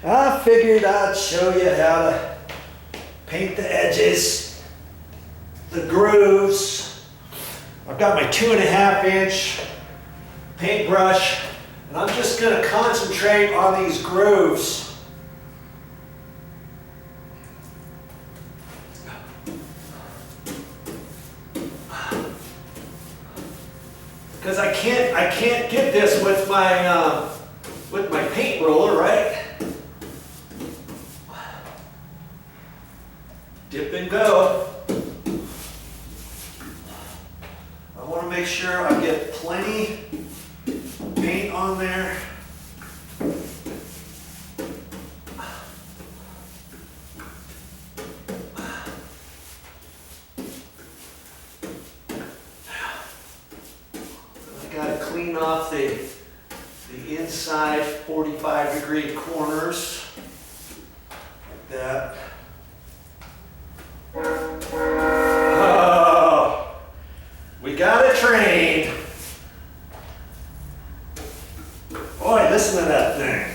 I figured I'd show you how to paint the edges, the grooves. I've got my 2.5-inch paintbrush, and I'm just going to concentrate on these grooves. Because I can't get this with my paint roller, right? Dip and go. I want to make sure I get plenty paint on there. Clean off the inside 45-degree corners like that. Oh, we got it trained. Boy, listen to that thing.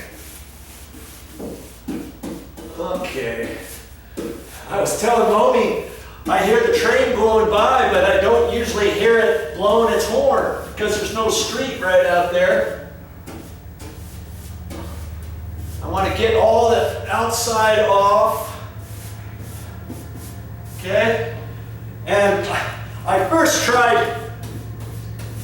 Okay. I was telling Mommy, I hear the train blowing by, but I don't usually hear it blowing its horn because there's no street right out there. I want to get all the outside off. Okay? And I first tried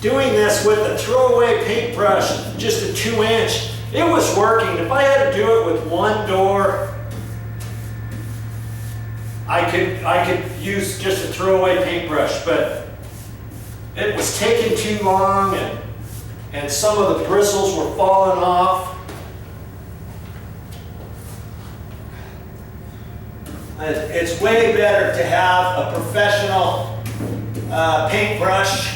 doing this with a throwaway paintbrush, just a 2-inch. It was working. If I had to do it with one door, I could use just a throwaway paintbrush, but it was taking too long, and some of the bristles were falling off. It's way better to have a professional paintbrush.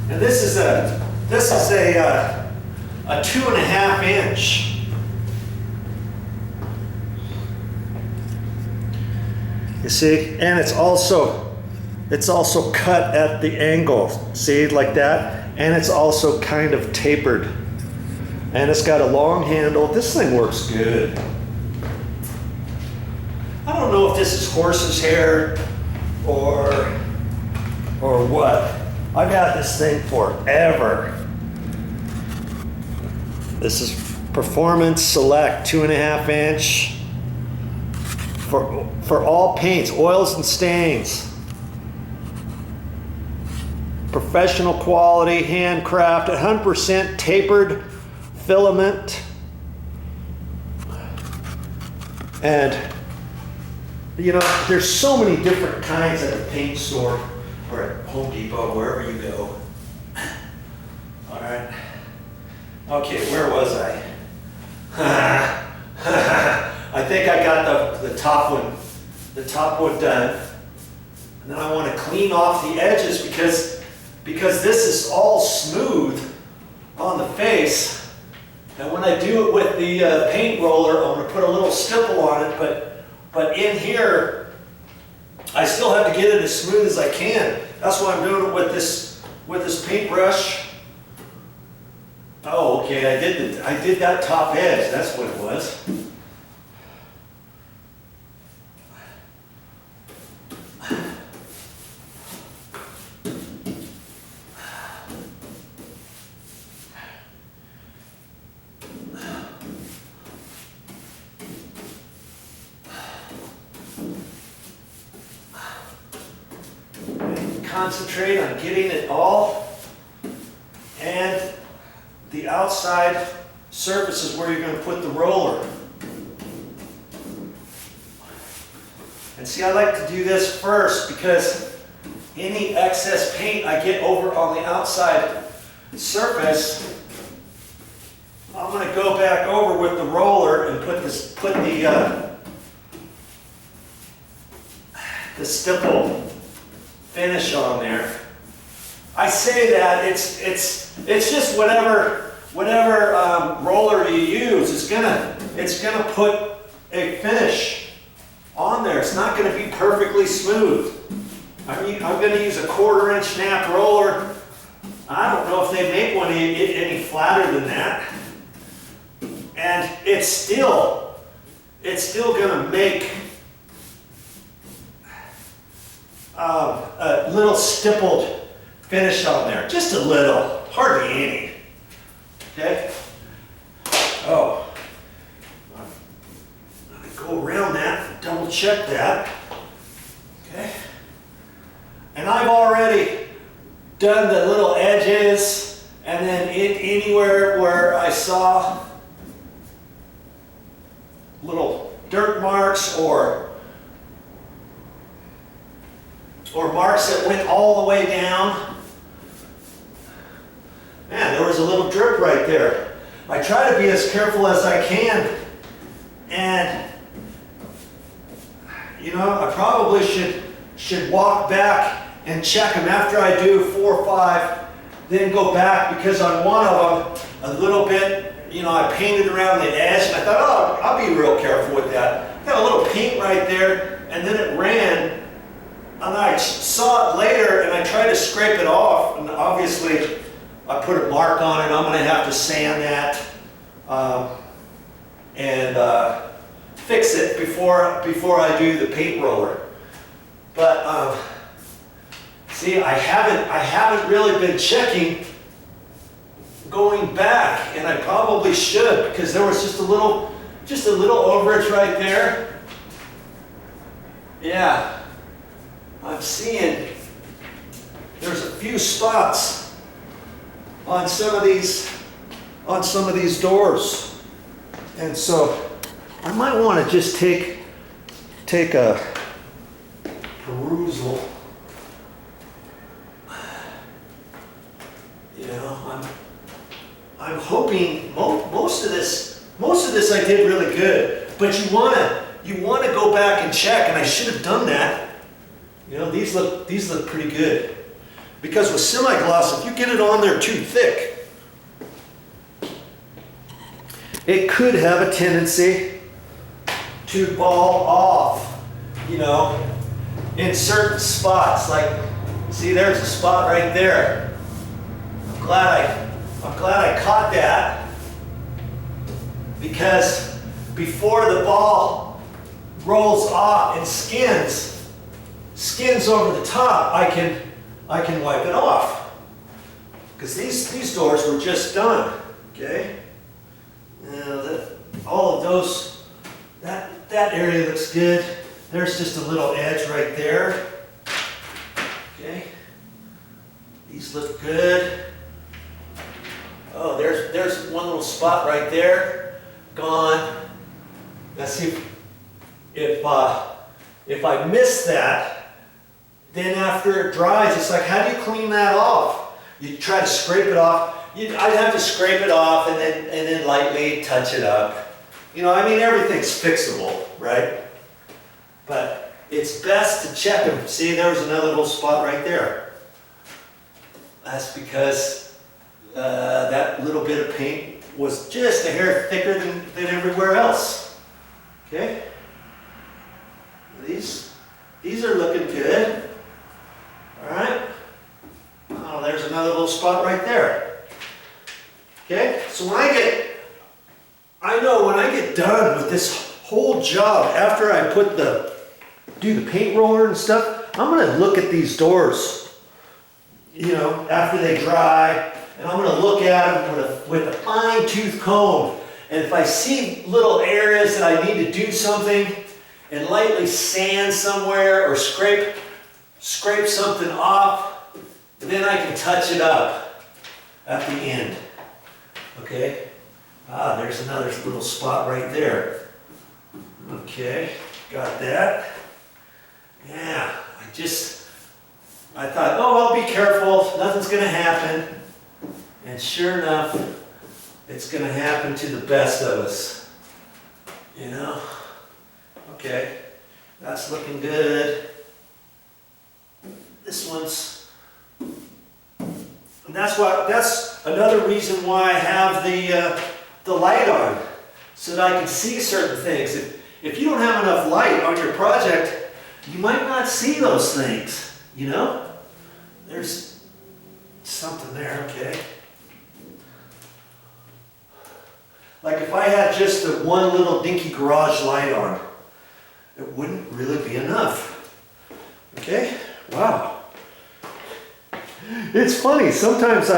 And this is a 2.5-inch. You see, and it's also cut at the angle. See, like that, and it's also kind of tapered. And it's got a long handle. This thing works good. I don't know if this is horse's hair or what. I've had this thing forever. This is Performance Select 2.5-inch for all paints, oils and stains. Professional quality, handcrafted, 100% tapered filament. And you know, there's so many different kinds at the paint store or at Home Depot, wherever you go. All right. Okay, where was I? I think I got the top one done. And then I want to clean off the edges because this is all smooth on the face. And when I do it with the paint roller, I'm going to put a little stipple on it, but in here, I still have to get it as smooth as I can. That's why I'm doing it with this paintbrush. Oh, okay, I did that top edge. That's what it was. Concentrate on getting it all, and the outside surface is where you're going to put the roller. And see, I like to do this first because any excess paint I get over on the outside surface, I'm going to go back over with the roller and put the stipple finish on there. I say that it's just whatever roller you use, it's gonna put a finish on there. It's not going to be perfectly smooth. I'm going to use a 1/4-inch snap roller. I don't know if they make one any flatter than that. And it's still gonna make a little stippled finish on there. Just a little, hardly any. Okay? Oh, I'm gonna go around that and double check that. Okay? And I've already done the little edges, and then anywhere where I saw little dirt marks or marks that went all the way down. Man, there was a little drip right there. I try to be as careful as I can, and you know, I probably should walk back and check them after I do 4 or 5, then go back, because on one of them, a little bit, you know, I painted around the edge, and I thought, oh, I'll be real careful with that. Got a little paint right there, and then it ran, and I saw it later, and I tried to scrape it off, and obviously I put a mark on it. I'm going to have to sand that and fix it before I do the paint roller. But see, I haven't really been checking going back, and I probably should, because there was just a little overage right there. Yeah, I'm seeing there's a few spots on some of these doors, and so I might want to just take a perusal. You know, I'm hoping most of this I did really good, but you want to go back and check, and I should have done that. You know, these look pretty good, because with semi-gloss, if you get it on there too thick, it could have a tendency to ball off, you know, in certain spots. Like, see, there's a spot right there. I'm glad I caught that, because before the ball rolls off and skins over the top, I can wipe it off, because these doors were just done. Okay, now all of those, that area looks good. There's just a little edge right there. Okay, these look good. Oh, there's one little spot right there, gone. Let's see if I miss that. Then after it dries, it's like, how do you clean that off? You try to scrape it off. I'd have to scrape it off and then lightly touch it up. You know, I mean, everything's fixable, right? But it's best to check them. See, there was another little spot right there. That's because that little bit of paint was just a hair thicker than everywhere else. Okay? These are looking good. All right. Oh, there's another little spot right there. Okay? So when I get done with this whole job, after I do the paint roller and stuff, I'm going to look at these doors, you know, after they dry, and I'm going to look at them with a fine-tooth comb. And if I see little areas that I need to do something, and lightly sand somewhere or scrape something off, then I can touch it up at the end. Okay? Ah, there's another little spot right there. Okay, got that. Yeah, I thought, oh, I'll be careful, nothing's gonna happen. And sure enough, it's gonna happen to the best of us. You know? Okay, that's looking good. This one's, and that's another reason why I have the light on, so that I can see certain things. If you don't have enough light on your project, you might not see those things, you know? something there, okay. Like if I had just the one little dinky garage light on, it wouldn't really be enough. Okay? Wow. It's funny, sometimes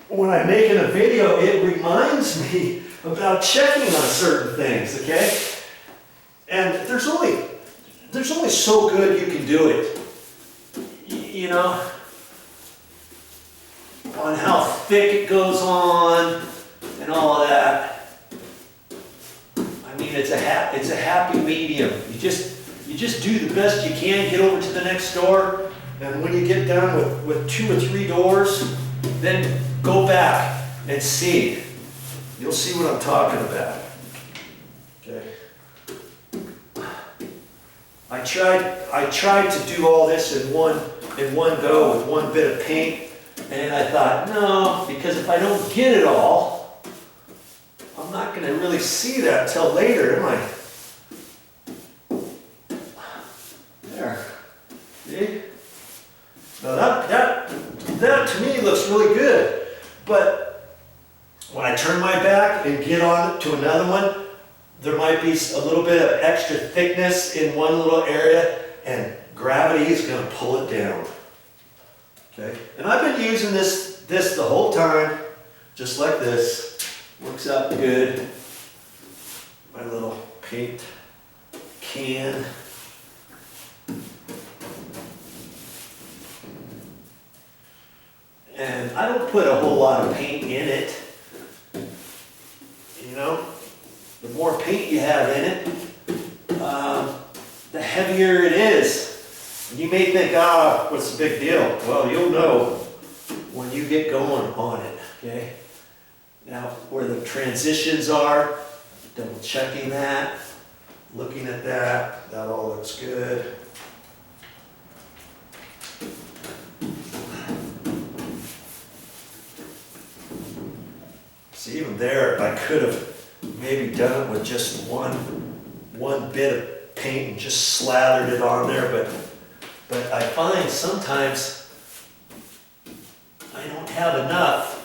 when I'm making a video, it reminds me about checking on certain things, okay? And there's only so good you can do it. You know, on how thick it goes on and all of that. I mean, it's a happy medium. You just do the best you can, get over to the next door, and when you get done with 2 or 3 doors, then go back and see. You'll see what I'm talking about. Okay. I tried to do all this in one go with one bit of paint, and I thought, no, because if I don't get it all, I'm not going to really see that till later, am I? There. See? Now that to me looks really good, but when I turn my back and get on to another one, there might be a little bit of extra thickness in one little area, and gravity is going to pull it down. Okay? And I've been using this the whole time, just like this. Works out good. My little paint can. And I don't put a whole lot of paint in it. You know, the more paint you have in it, the heavier it is. And you may think, what's the big deal? Well, you'll know when you get going on it, okay? Now, where the transitions are, double checking that, looking at that all looks good. See, even there, I could have maybe done it with just one bit of paint and just slathered it on there, but I find sometimes I don't have enough,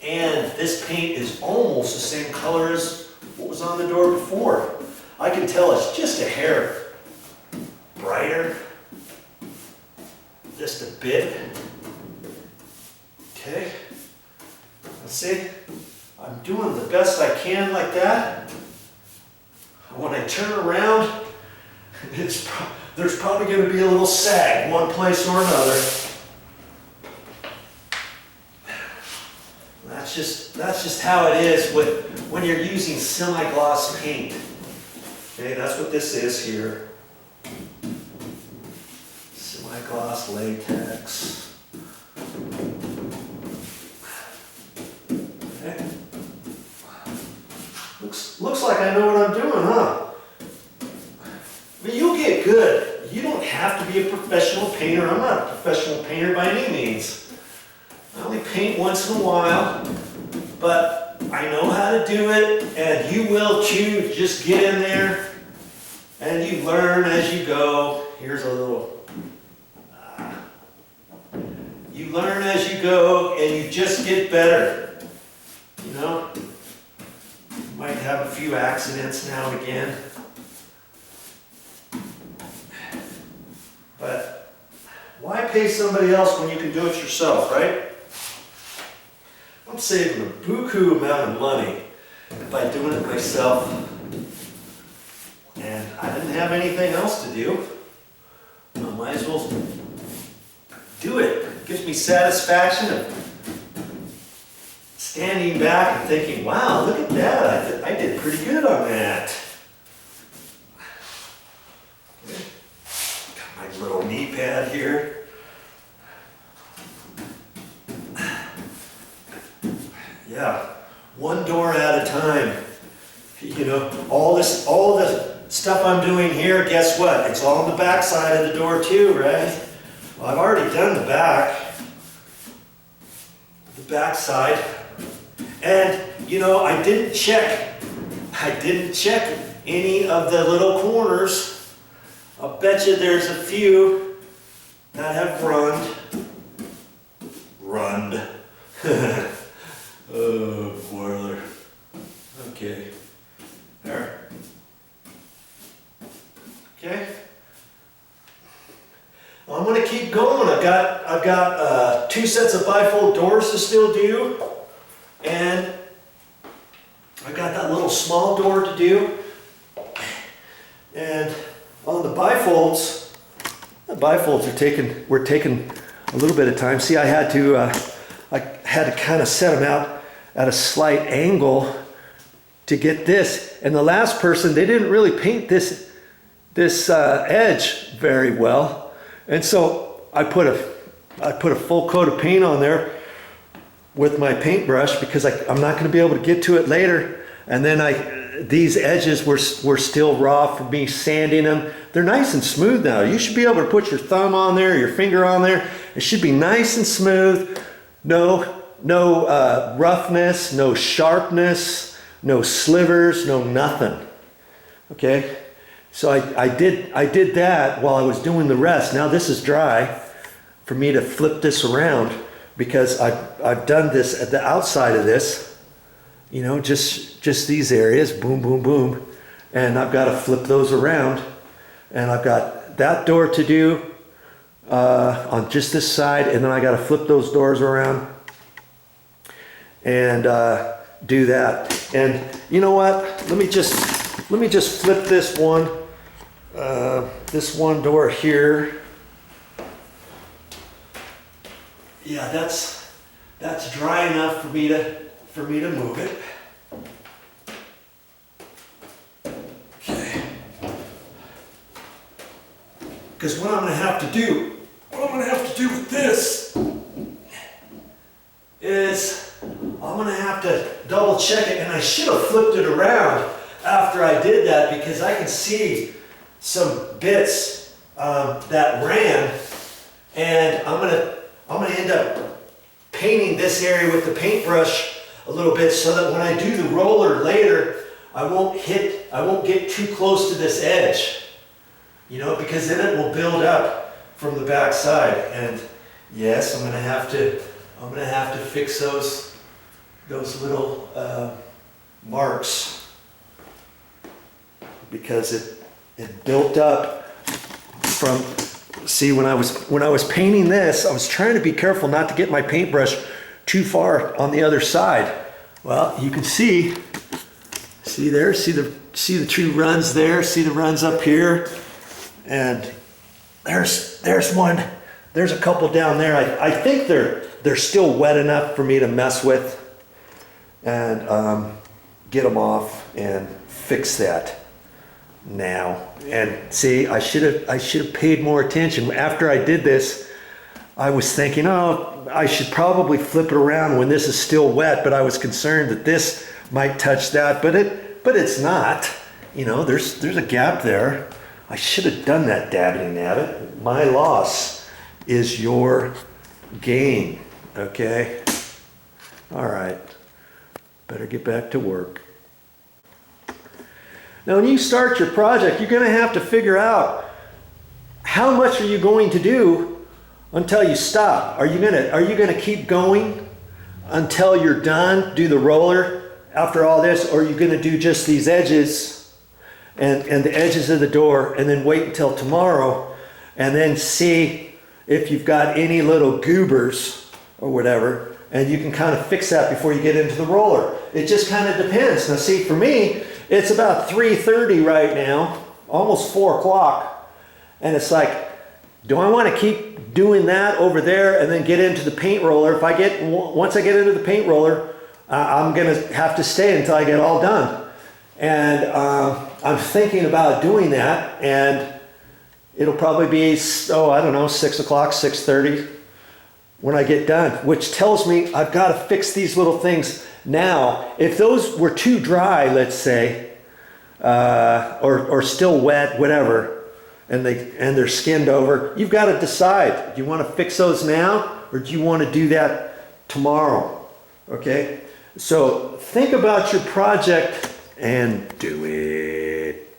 and this paint is almost the same color as what was on the door before. I can tell it's just a hair brighter, just a bit. Okay, let's see. I'm doing the best I can like that. When I turn around, there's probably going to be a little sag one place or another. That's just how it is when you're using semi-gloss paint. Okay, that's what this is here. Semi-gloss latex. Okay. Looks like I know what I'm doing, huh? But you'll get good. You don't have to be a professional painter. I'm not a professional painter by any means. I only paint once in a while, but I know how to do it, and you will too. Just get in there, and you learn as you go. Here's a little... you learn as you go, and you just get better. You know? You might have a few accidents now and again. But why pay somebody else when you can do it yourself, right? I'm saving a buku amount of money by doing it myself. And I didn't have anything else to do. I might as well do it. It gives me satisfaction of standing back and thinking, wow, look at that. I did pretty good on that. Okay. Got my little knee pad here. Yeah, one door at a time. You know, all the stuff I'm doing here, guess what? It's all on the back side of the door too, right? Well, I've already done the back side. And, you know, I didn't check any of the little corners. I'll bet you there's a few that have runned. Oh, boiler. Okay. There. Okay. Well, I'm going to keep going. I've got 2 sets of bifold doors to still do, and I got that little small door to do. And on the bifolds were taking a little bit of time. See, I had to kind of set them out at a slight angle to get this. And the last person, they didn't really paint this edge very well, and so I put a full coat of paint on there with my paintbrush because I'm not going to be able to get to it later. And then these edges were still raw from me sanding them. They're nice and smooth now. You should be able to put your thumb on there, your finger on there. It should be nice and smooth. No roughness, no sharpness, no slivers, no nothing. Okay, so I did that while I was doing the rest. Now this is dry for me to flip this around because I've done this at the outside of this, you know, just these areas, boom, boom, boom, and I've got to flip those around, and I've got that door to do on just this side, and then I got to flip those doors around and do that. And you know what? Let me just flip this one door here. Yeah, that's dry enough for me to move it. Okay. Because what I'm going to have to do with this is I'm going to have to double check it, and I should have flipped it around after I did that because I can see some bits that ran, and I'm gonna end up painting this area with the paintbrush a little bit so that when I do the roller later, I won't get too close to this edge, you know, because then it will build up from the back side. And yes, I'm gonna have to fix those little marks because it built up from. See, when I was painting this, I was trying to be careful not to get my paintbrush too far on the other side. Well, you can see there, see the true runs there, see the runs up here, and there's one. There's a couple down there. I think they're still wet enough for me to mess with and get them off and fix that now. And see, I should have paid more attention. After I did this, I was thinking, oh, I should probably flip it around when this is still wet, but I was concerned that this might touch that, but it's not. You know, there's a gap there. I should have done that, dabbity nabbit. My loss is your gain, okay? All right, better get back to work. Now, when you start your project, you're going to have to figure out how much are you going to do until you stop. Are you going to keep going until you're done, do the roller after all this, or are you going to do just these edges and the edges of the door and then wait until tomorrow and then see if you've got any little goobers or whatever, and you can kind of fix that before you get into the roller. It just kind of depends. Now, see, for me, it's about 3:30 right now, almost 4 o'clock, and it's like, do I want to keep doing that over there and then get into the paint roller? Once I get into the paint roller, I'm going to have to stay until I get all done. And I'm thinking about doing that, and it'll probably be, I don't know, 6 o'clock, 6:30 when I get done, which tells me I've got to fix these little things now. If those were too dry, let's say, or still wet, whatever, and they're skinned over, you've got to decide. Do you want to fix those now, or do you want to do that tomorrow? Okay? So think about your project and do it.